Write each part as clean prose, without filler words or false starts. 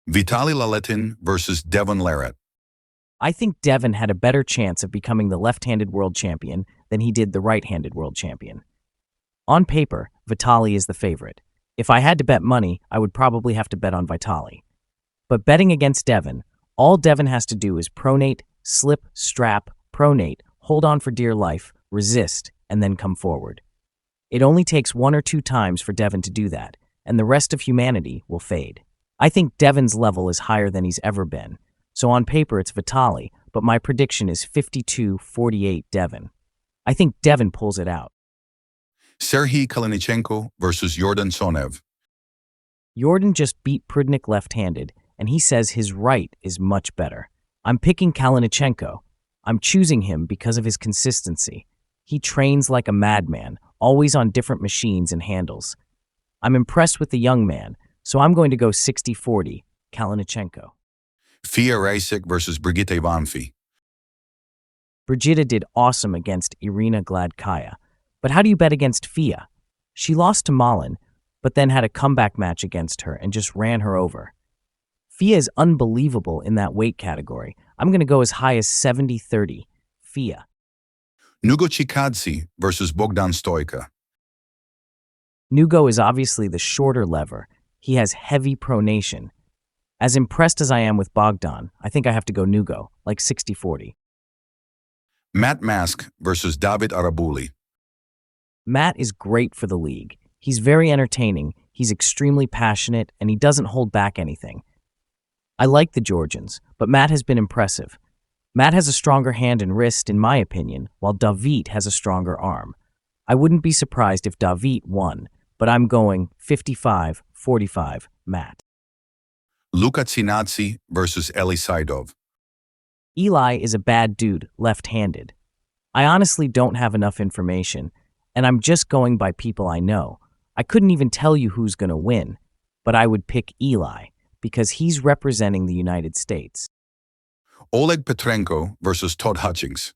Vitaly Laletin versus Devon Larratt. I think Devon had a better chance of becoming the left-handed world champion than he did the right-handed world champion. On paper, Vitali is the favorite. If I had to bet money, I would probably have to bet on Vitali. But betting against Devon, all Devon has to do is pronate, slip, strap, pronate, hold on for dear life, resist, and then come forward. It only takes 1 or 2 times for Devon to do that, and the rest of humanity will fade. I think Devon's level is higher than he's ever been, so on paper it's Vitali, but my prediction is 52-48 Devon. I think Devon pulls it out. Serhii Kalinichenko versus Yordan Tsonev. Yordan just beat Prudnik left-handed, and he says his right is much better. I'm picking Kalinichenko. I'm choosing him because of his consistency. He trains like a madman, always on different machines and handles. I'm impressed with the young man, so I'm going to go 60-40, Kalinichenko. Epheric versus Brigitte. Brigitte did awesome against Irina Gladkaya, but how do you bet against Fia? She lost to Malin, but then had a comeback match against her and just ran her over. Fia is unbelievable in that weight category. I'm going to go as high as 70-30, Fia. Nugo Lucatsi versus Bogdan Stoica. Nugo is obviously the shorter lever. He has heavy pronation. As impressed as I am with Bogdan, I think I have to go Nugo, like 60-40. Matt Mask versus David Arabulli. Matt is great for the league. He's very entertaining, he's extremely passionate, and he doesn't hold back anything. I like the Georgians, but Matt has been impressive. Matt has a stronger hand and wrist, in my opinion, while David has a stronger arm. I wouldn't be surprised if David won, but I'm going 55-45 Matt. Lucatsi versus Ellisov. Eli is a bad dude, left-handed. I honestly don't have enough information, and I'm just going by people I know. I couldn't even tell you who's going to win, but I would pick Eli, because he's representing the United States. Petranco versus Todd Hutchings.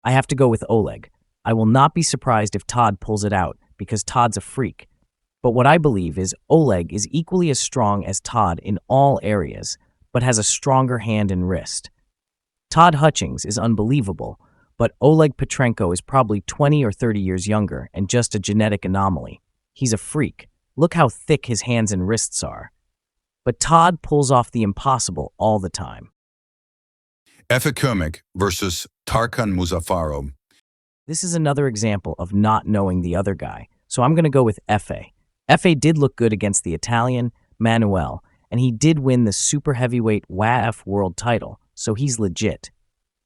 I have to go with Oleg. I will not be surprised if Todd pulls it out, because Todd's a freak. But what I believe is Oleg is equally as strong as Todd in all areas, but has a stronger hand and wrist. Todd Hutchings is unbelievable, but Oleg Petranco is probably 20 or 30 years younger and just a genetic anomaly. He's a freak. Look how thick his hands and wrists are. But Todd pulls off the impossible all the time. Epheric versus Tarkan Muzafaro. This is another example of not knowing the other guy, so I'm going to go with Efe. Efe did look good against the Italian, Manuel, and he did win the super heavyweight WAF world title, so he's legit.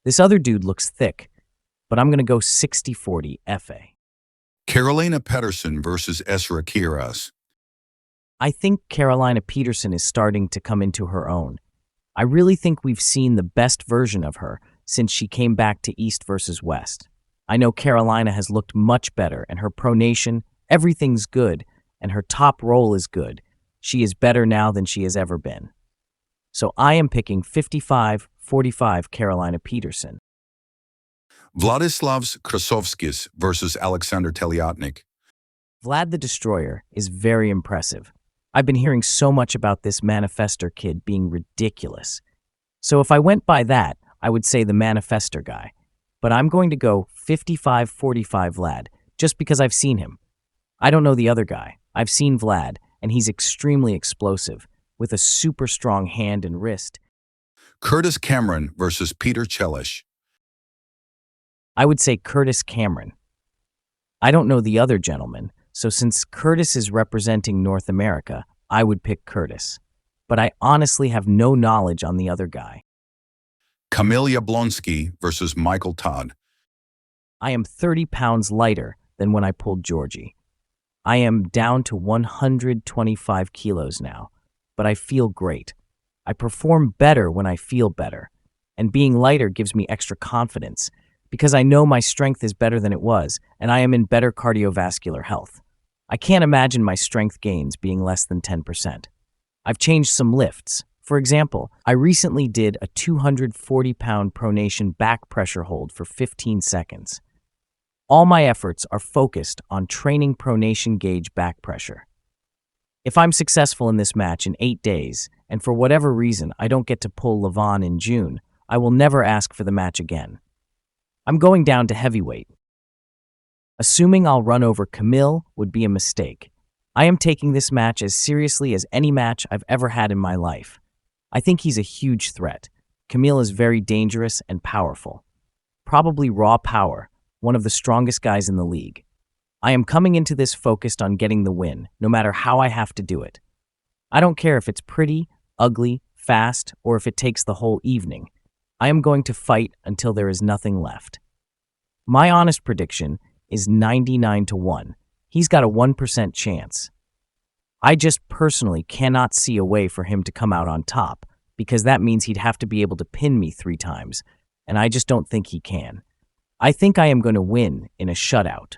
This other dude looks thick, but I'm going to go 60-40 Efe. Carolina Pedersen versus Esraas. I think Carolina Peterson is starting to come into her own. I really think we've seen the best version of her since she came back to East versus West. I know Carolina has looked much better, and her pronation, everything's good, and her top roll is good. She is better now than she has ever been. So I am picking 55-45 Carolina Peterson. Vladislav Krosvskis versus Alexander Telotnik. Vlad the Destroyer is very impressive. I've been hearing so much about this manifester kid being ridiculous. So if I went by that, I would say the manifester guy. But I'm going to go 55-45 Vlad, just because I've seen him. I don't know the other guy. I've seen Vlad, and he's extremely explosive, with a super strong hand and wrist. Curtis Cameron versus Peter Chellish. I would say Curtis Cameron. I don't know the other gentleman, so since Curtis is representing North America, I would pick Curtis. But I honestly have no knowledge on the other guy. Blonsky versus Michael Todd. I am 30 pounds lighter than when I pulled Georgie. I am down to 125 kilos now, but I feel great. I perform better when I feel better, and being lighter gives me extra confidence because I know my strength is better than it was, and I am in better cardiovascular health. I can't imagine my strength gains being less than 10%. I've changed some lifts. For example, I recently did a 240-pound pronation back pressure hold for 15 seconds. All my efforts are focused on training pronation gauge back pressure. If I'm successful in this match in 8 days, and for whatever reason I don't get to pull Levon in June, I will never ask for the match again. I'm going down to heavyweight. Assuming I'll run over Kamil would be a mistake. I am taking this match as seriously as any match I've ever had in my life. I think he's a huge threat. Kamil is very dangerous and powerful. Probably raw power, one of the strongest guys in the league. I am coming into this focused on getting the win, no matter how I have to do it. I don't care if it's pretty, ugly, fast, or if it takes the whole evening. I am going to fight until there is nothing left. My honest prediction is 99-1. He's got a 1% chance. I just personally cannot see a way for him to come out on top, because that means he'd have to be able to pin me 3 times, and I just don't think he can. I think I am going to win in a shutout.